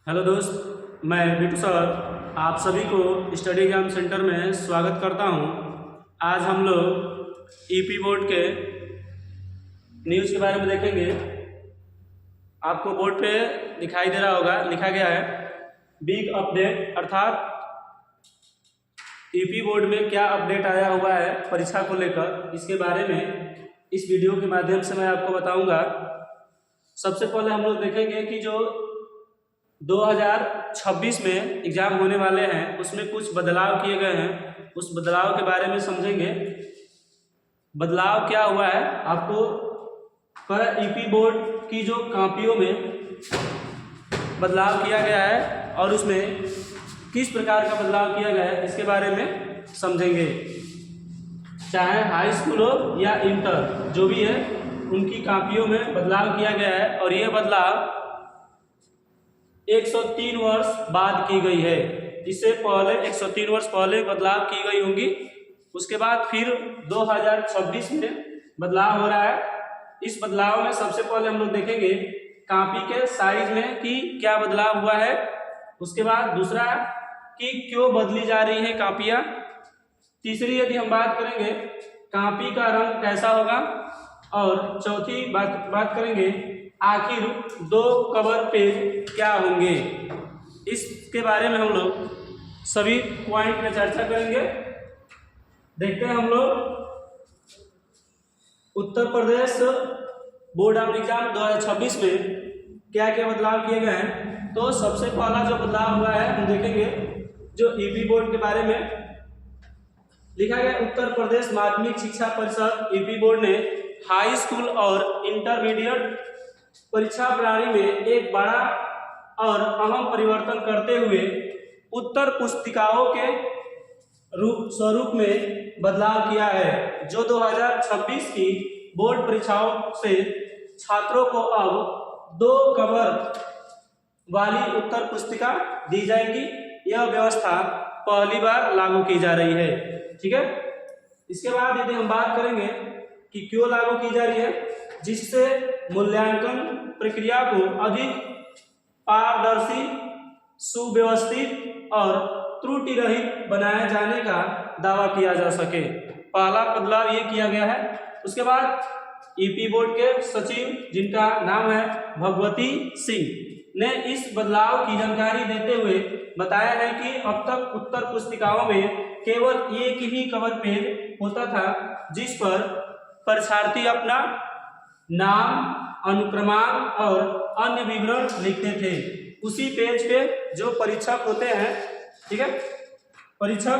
Hello दोस्त, मैं Bittu sir आप सभी को स्टडी एग्जाम सेंटर में स्वागत करता हूं। आज हम लोग ईपी बोर्ड के न्यूज़ के बारे में देखेंगे। आपको बोर्ड पे दिखाई दे रहा होगा, लिखा गया है बिग अपडेट, अर्थात ईपी बोर्ड में क्या अपडेट आया हुआ है परीक्षा को लेकर, इसके बारे में इस वीडियो के माध्यम से मैं आपको बताऊंगा। सबसे पहले हम लोग देखेंगे कि जो 2026 में एग्ज़ाम होने वाले हैं उसमें कुछ बदलाव किए गए हैं, उस बदलाव के बारे में समझेंगे। बदलाव क्या हुआ है आपको पर ईपी बोर्ड की जो कॉपियों में बदलाव किया गया है और उसमें किस प्रकार का बदलाव किया गया है इसके बारे में समझेंगे। चाहे हाई स्कूल हो या इंटर, जो भी है उनकी कॉपियों में बदलाव किया गया है और ये बदलाव 103 वर्ष बाद की गई है। इससे पहले 103 वर्ष पहले बदलाव की गई होंगी, उसके बाद फिर 2026 में बदलाव हो रहा है। इस बदलाव में सबसे पहले हम लोग देखेंगे कॉपी के साइज में कि क्या बदलाव हुआ है, उसके बाद दूसरा कि क्यों बदली जा रही है कॉपियाँ, तीसरी यदि हम बात करेंगे कॉपी का रंग कैसा होगा, और चौथी बात करेंगे आखिर 2 कवर पेज क्या होंगे। इसके बारे में हम लोग सभी पॉइंट पे चर्चा करेंगे। देखते हैं हम लोग Uttar Pradesh board of exam 2026 में क्या क्या बदलाव किए गए हैं। तो सबसे पहला जो बदलाव हुआ है हम देखेंगे जो ईपी बोर्ड के बारे में लिखा गया। उत्तर प्रदेश माध्यमिक शिक्षा परिषद ईपी बोर्ड ने हाई स्कूल और इंटरमीडिएट परीक्षा प्रणाली में एक बड़ा और अहम परिवर्तन करते हुए उत्तर पुस्तिकाओं के स्वरूप में बदलाव किया है। जो 2026 की बोर्ड परीक्षाओं से छात्रों को अब 2 कवर वाली उत्तर पुस्तिका दी जाएगी। यह व्यवस्था पहली बार लागू की जा रही है। ठीक है, इसके बाद यदि हम बात करेंगे कि क्यों लागू की जा रही है, जिससे मूल्यांकन प्रक्रिया को अधिक पारदर्शी, सुव्यवस्थित और त्रुटि रहित बनाए जाने का दावा किया जा सके। पहला बदलाव ये किया गया है। उसके बाद ईपी बोर्ड के सचिव जिनका नाम है भगवती सिंह ने इस बदलाव की जानकारी देते हुए बताया है कि अब तक उत्तर पुस्तिकाओं में केवल एक ही कवर पेज होता था जिस पर परीक्षार्थी अपना नाम, अनुक्रमांक और अन्य विवरण लिखते थे। उसी पेज पे जो परीक्षक होते हैं, ठीक है, परीक्षक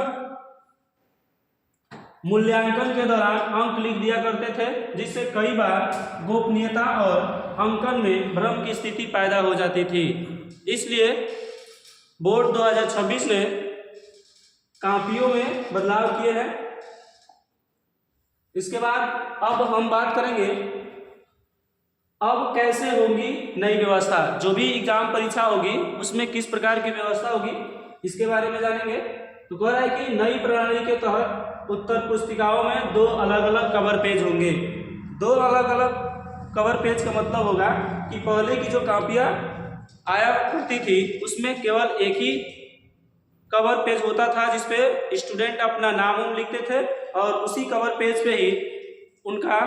मूल्यांकन के दौरान अंक लिख दिया करते थे, जिससे कई बार गोपनीयता और अंकन में भ्रम की स्थिति पैदा हो जाती थी। इसलिए बोर्ड 2026 ने कॉपियों में बदलाव किए हैं। इसके बाद अब हम बात करेंगे अब कैसे होगी नई व्यवस्था। जो भी एग्जाम परीक्षा होगी उसमें किस प्रकार की व्यवस्था होगी इसके बारे में जानेंगे। तो कह रहा है कि नई प्रणाली के तहत उत्तर पुस्तिकाओं में 2 अलग अलग कवर पेज होंगे। 2 अलग अलग कवर पेज का मतलब होगा कि पहले की जो कॉपियाँ आया करती थी उसमें केवल एक ही कवर पेज होता था जिसपे स्टूडेंट अपना नाम लिखते थे और उसी कवर पेज पे ही उनका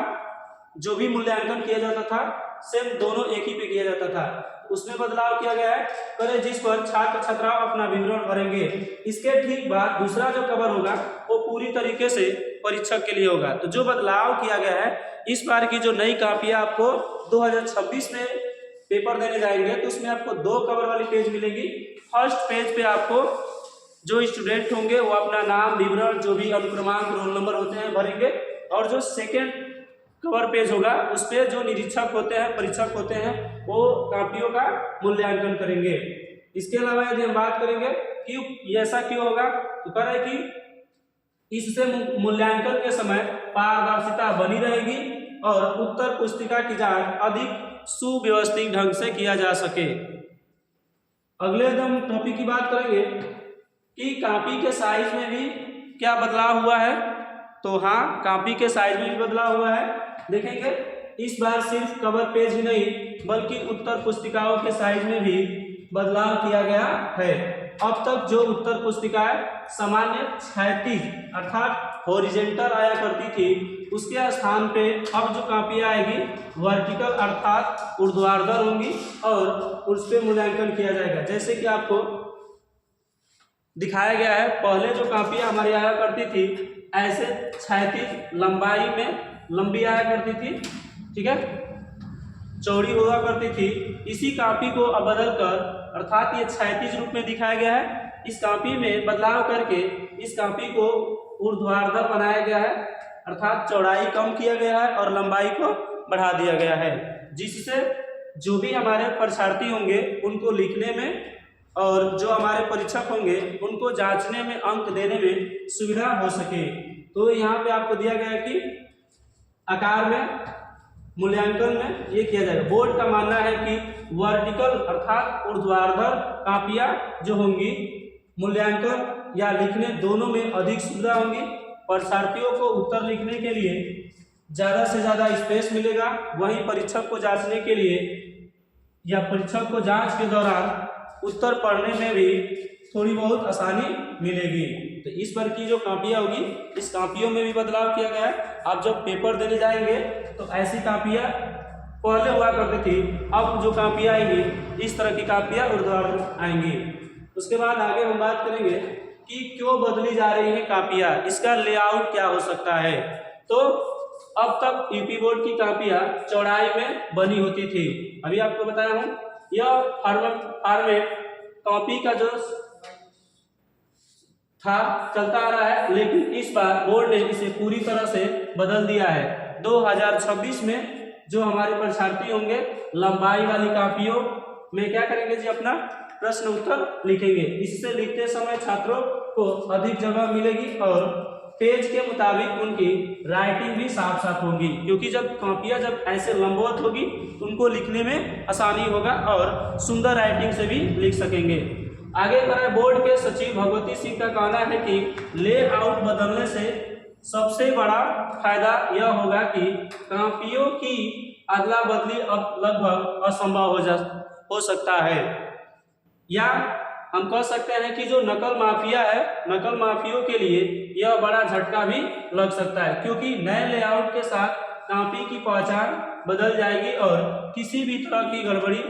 जो भी मूल्यांकन किया जाता था सेम दोनों एक ही पे किया जाता था। उसमें बदलाव किया गया है करे जिस पर छात्र छात्रा अपना विवरण भरेंगे। इसके ठीक बाद दूसरा जो कवर होगा वो पूरी तरीके से परीक्षक के लिए होगा। तो जो बदलाव किया गया है, इस बार की जो नई कॉपियाँ आपको 2026 में पेपर देने जाएंगे तो उसमें आपको 2 कवर वाली पेज मिलेगी। फर्स्ट पेज पे आपको जो स्टूडेंट होंगे वो अपना नाम, विवरण, जो भी अनुक्रमांक, रोल नंबर होते हैं भरेंगे, और जो सेकेंड कवर पेज होगा उस पर जो निरीक्षक होते हैं, परीक्षक होते हैं, वो कॉपियों का मूल्यांकन करेंगे। इसके अलावा यदि हम बात करेंगे कि ऐसा क्यों होगा, तो कह रहे हैं कि इससे मूल्यांकन के समय पारदर्शिता बनी रहेगी और उत्तर पुस्तिका की जांच अधिक सुव्यवस्थित ढंग से किया जा सके। अगले हम टॉपिक की बात करेंगे कि कॉपी के साइज में भी क्या बदलाव हुआ है। तो हाँ, कॉपी के साइज में भी बदलाव हुआ है। देखेंगे इस बार सिर्फ कवर पेज ही नहीं बल्कि उत्तर पुस्तिकाओं के साइज में भी बदलाव किया गया है। अब तक जो उत्तर पुस्तिकाएं सामान्य क्षैतिज अर्थात हॉरिजेंटल आया करती थी, उसके स्थान पे अब जो कापियां आएगी वर्टिकल अर्थात ऊर्ध्वाधर होंगी और उस पर मूल्यांकन किया जाएगा। जैसे कि आपको दिखाया गया है, पहले जो कापियां हमारी आया करती थी ऐसे क्षैतिज लंबाई में लंबी आया करती थी, ठीक है, चौड़ी हुआ करती थी। इसी कापी को अब बदल कर अर्थात ये क्षैतिज रूप में दिखाया गया है, इस कापी में बदलाव करके इस कापी को ऊर्ध्वाधर बनाया गया है अर्थात चौड़ाई कम किया गया है और लंबाई को बढ़ा दिया गया है, जिससे जो भी हमारे परीक्षार्थी होंगे उनको लिखने में और जो हमारे परीक्षक होंगे उनको जांचने में अंक देने में सुविधा हो सके। तो यहाँ पे आपको दिया गया है कि आकार में मूल्यांकन में ये किया जाएगा। बोर्ड का मानना है कि वर्टिकल अर्थात ऊर्ध्वाधर कापियां जो होंगी मूल्यांकन या लिखने दोनों में अधिक सुविधा होंगी। परीक्षार्थियों को उत्तर लिखने के लिए ज़्यादा से ज़्यादा स्पेस मिलेगा, वहीं परीक्षक को जांचने के लिए या परीक्षक को जांच के दौरान उत्तर पढ़ने में भी थोड़ी बहुत आसानी मिलेगी। तो इस पर की जो कापियाँ होगी इस कापियों में भी बदलाव किया गया है। आप जब पेपर देने जाएंगे तो ऐसी कापियाँ पहले हुआ करती थी, अब जो कापियाँ आएंगी इस तरह की कापियाँ ऊर्ध्वाधर आएंगी। उसके बाद आगे हम बात करेंगे कि क्यों बदली जा रही है कापियाँ, इसका लेआउट क्या हो सकता है। तो अब तक यूपी बोर्ड की कापियाँ चौड़ाई में बनी होती थी। अभी आपको बताया हूँ यह फॉर्मेट कॉपी का जो था चलता आ रहा है, लेकिन इस बार बोर्ड ने इसे पूरी तरह से बदल दिया है। 2026 में जो हमारे परीक्षार्थी होंगे लंबाई वाली कापियों में क्या करेंगे जी, अपना प्रश्न उत्तर लिखेंगे। इससे लिखते समय छात्रों को अधिक जगह मिलेगी और पेज के मुताबिक उनकी राइटिंग भी साफ साफ होगी, क्योंकि जब कापियाँ जब ऐसे लंबवत होगी तो उनको लिखने में आसानी होगा और सुंदर राइटिंग से भी लिख सकेंगे। आगे बढ़े बोर्ड के सचिव भगवती सिंह का कहना है कि लेआउट बदलने से सबसे बड़ा फायदा यह होगा कि कापियों की अदला बदली अब लगभग असंभव हो सकता है, या हम कह सकते हैं कि जो नकल माफिया है, नकल माफियों के लिए यह बड़ा झटका भी लग सकता है, क्योंकि नए लेआउट के साथ कापी की पहचान बदल जाएगी और किसी भी तरह की गड़बड़ी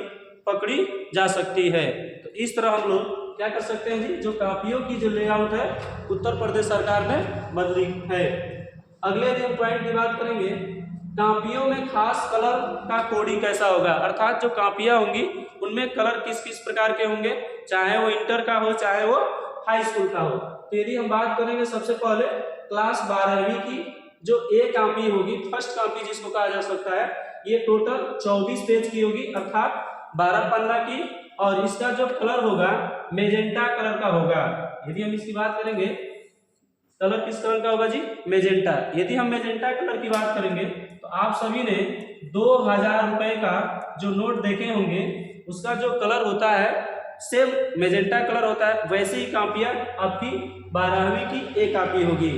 पकड़ी जा सकती है। तो इस तरह हम लोग क्या कर सकते हैं जी, जो कापियों की जो लेआउट है उत्तर प्रदेश सरकार ने बदली है। अगले दिन पॉइंट की बात करेंगे, कापियों में खास कलर का कोडिंग कैसा होगा, अर्थात जो कापियाँ होंगी उनमें कलर किस किस प्रकार के होंगे, चाहे वो इंटर का हो चाहे वो हाई स्कूल का हो। तो यदि हम बात करेंगे सबसे पहले क्लास 12वीं की जो ए कापी होगी, फर्स्ट कापी जिसको कहा जा सकता है, ये टोटल 24 पेज की होगी अर्थात 12 पन्ना की, और इसका जो कलर होगा मेजेंटा कलर का होगा। यदि हम इसकी बात करेंगे कलर किस कलर का होगा जी, मेजेंटा। यदि हम मेजेंटा कलर की बात करेंगे तो आप सभी ने 2000 रुपए का जो नोट देखे होंगे उसका जो कलर होता है सेम मेजेंटा कलर होता है, वैसे ही कापियाँ आपकी 12वीं की ए कापी होगी।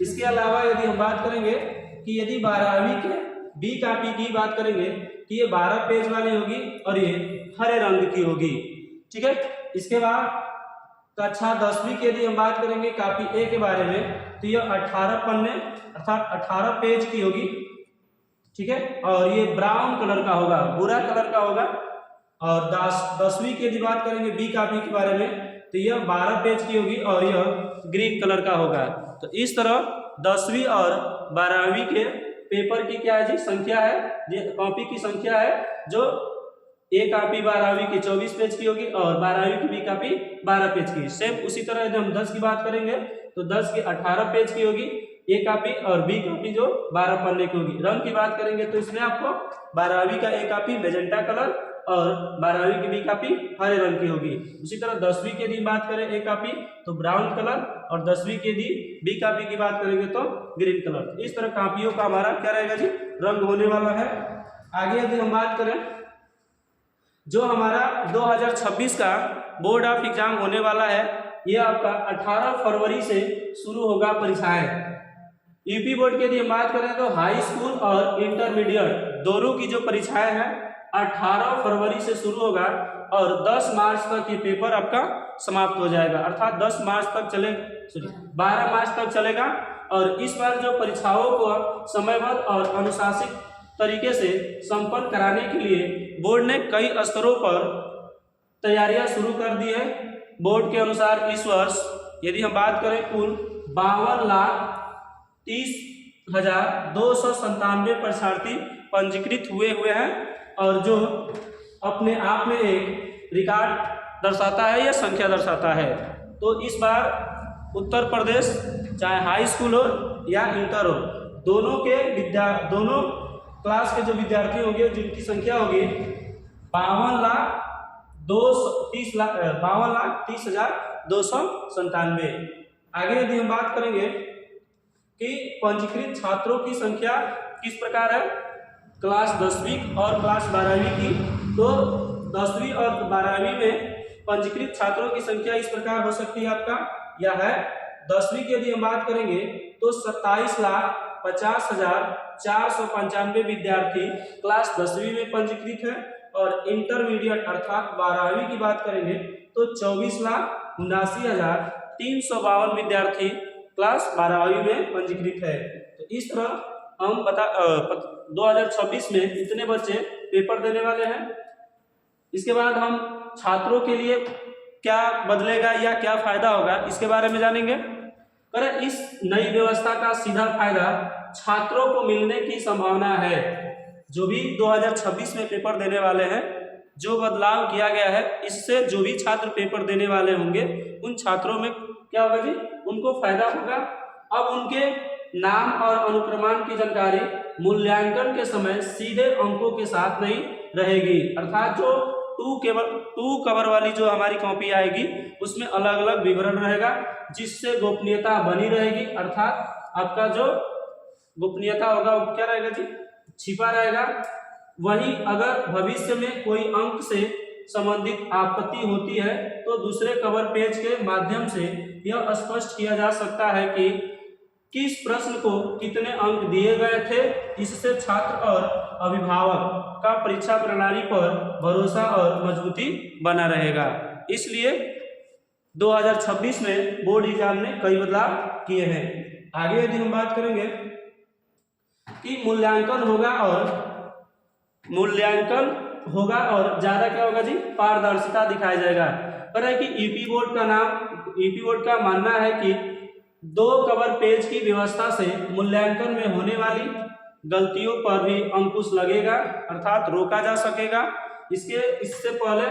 इसके अलावा यदि हम बात करेंगे कि यदि 12वीं के बी कापी की बात करेंगे तो ये 12 पेज वाली होगी और ये हरे रंग की होगी, ठीक है। इसके बाद कक्षा 10वीं की यदि हम बात करेंगे कापी ए के बारे में तो ये 18 पन्ने अर्थात 18 पेज की होगी, ठीक है, और ये ब्राउन कलर का होगा, भूरा कलर का होगा। और 10वीं की यदि बात करेंगे बी कापी के बारे में तो यह 12 पेज की होगी और यह ग्रीन कलर का होगा। तो इस तरह 10वीं और 12वीं के पेपर की क्या है जी, संख्या है, कॉपी की संख्या है, जो ए कापी 12वीं की 24 पेज की होगी और 12वीं की बी कापी 12 पेज की। सेम उसी तरह यदि हम 10 की बात करेंगे तो 10 की 18 पेज की होगी ए कापी और बी कापी जो 12 पन्ने की होगी। रंग की बात करेंगे तो इसमें आपको 12वीं का ए कापी मेजेंटा कलर और 12वीं की बी कापी हरे रंग की होगी। उसी तरह 10वीं की यदि बात करें ए कापी तो ब्राउन कलर और 10वीं की यदि बी कापी की बात करेंगे तो ग्रीन कलर। इस तरह कापियों का हमारा क्या रहेगा जी, रंग होने वाला है। आगे यदि हम बात करें जो हमारा 2026 का बोर्ड ऑफ एग्जाम होने वाला है, ये आपका 18 फरवरी से शुरू होगा परीक्षाएं। यूपी बोर्ड की यदि हम बात करें तो हाई स्कूल और इंटरमीडिएट दोनों की जो परीक्षाएं हैं 18 फरवरी से शुरू होगा और 10 मार्च तक ये पेपर आपका समाप्त हो जाएगा, अर्थात 10 मार्च तक चले 12 मार्च तक चलेगा। और इस बार जो परीक्षाओं को समयबद्ध और अनुशासित तरीके से संपन्न कराने के लिए बोर्ड ने कई स्तरों पर तैयारियां शुरू कर दी है। बोर्ड के अनुसार इस वर्ष यदि हम बात करें कुल 52,30,297 परीक्षार्थी पंजीकृत हुए हैं और जो अपने आप में एक रिकॉर्ड दर्शाता है या संख्या दर्शाता है। तो इस बार उत्तर प्रदेश चाहे हाई स्कूल हो या इंटर हो, दोनों क्लास के जो विद्यार्थी होंगे जिनकी संख्या होगी 52,30,297। आगे यदि हम बात करेंगे कि पंजीकृत छात्रों की संख्या किस प्रकार है क्लास 10वीं और क्लास 12वीं की, तो 10वीं और 12वीं में पंजीकृत छात्रों की संख्या इस प्रकार हो सकती है आपका, यह है 10वीं की यदि हम बात करेंगे तो 27,50,495 विद्यार्थी क्लास 10वीं में पंजीकृत है और इंटरमीडिएट अर्थात 12वीं की बात करेंगे तो 24,79,352 विद्यार्थी क्लास 12वीं में पंजीकृत है। तो इस तरह हम 2026 में इतने बच्चे पेपर देने वाले हैं। इसके बाद हम छात्रों के लिए क्या बदलेगा या क्या फायदा होगा इसके बारे में जानेंगे। पर इस नई व्यवस्था का सीधा फायदा छात्रों को मिलने की संभावना है। जो भी 2026 में पेपर देने वाले हैं, जो बदलाव किया गया है, इससे जो भी छात्र पेपर देने वाले होंगे उन छात्रों में क्या होगा जी, उनको फायदा होगा। अब उनके नाम और अनुक्रमांक की जानकारी मूल्यांकन के समय सीधे अंकों के साथ नहीं रहेगी, अर्थात जो टू कवर वाली जो हमारी कॉपी आएगी उसमें अलग अलग विवरण रहेगा जिससे गोपनीयता बनी रहेगी, अर्थात आपका जो गोपनीयता होगा वो क्या रहेगा जी, छिपा रहेगा। वहीं अगर भविष्य में कोई अंक से संबंधित आपत्ति होती है तो दूसरे कवर पेज के माध्यम से यह स्पष्ट किया जा सकता है कि किस प्रश्न को कितने अंक दिए गए थे। इससे छात्र और अभिभावक का परीक्षा प्रणाली पर भरोसा और मजबूती बना रहेगा। इसलिए 2026 में बोर्ड एग्जाम ने कई बदलाव किए हैं। आगे यदि हम बात करेंगे कि मूल्यांकन होगा और ज्यादा क्या होगा जी, पारदर्शिता दिखाया जाएगा। पर है कि यूपी बोर्ड का मानना है कि 2 कवर पेज की व्यवस्था से मूल्यांकन में होने वाली गलतियों पर भी अंकुश लगेगा, अर्थात रोका जा सकेगा। इससे पहले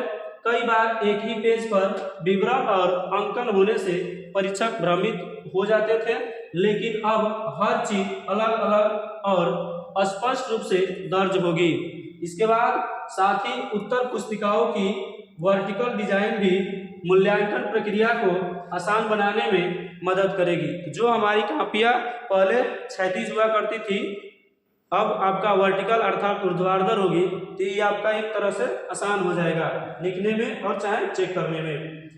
कई बार एक ही पेज पर विवरण और अंकन होने से परीक्षक भ्रमित हो जाते थे, लेकिन अब हर चीज अलग अलग और स्पष्ट रूप से दर्ज होगी। इसके बाद साथ ही उत्तर पुस्तिकाओं की वर्टिकल डिजाइन भी मूल्यांकन प्रक्रिया को आसान बनाने में मदद करेगी। जो हमारी कापियां पहले क्षैतिज हुआ करती थी, अब आपका वर्टिकल अर्थात ऊर्ध्वाधर होगी, तो ये आपका एक तरह से आसान हो जाएगा लिखने में और चाहे चेक करने में।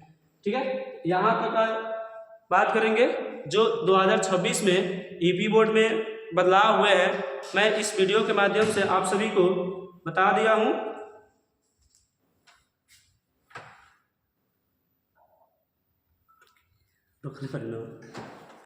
ठीक है, यहाँ तक बात करेंगे जो 2026 में यूपी बोर्ड में बदलाव हुए हैं। मैं इस वीडियो के माध्यम से आप सभी को बता दिया हूँ। रुकने पर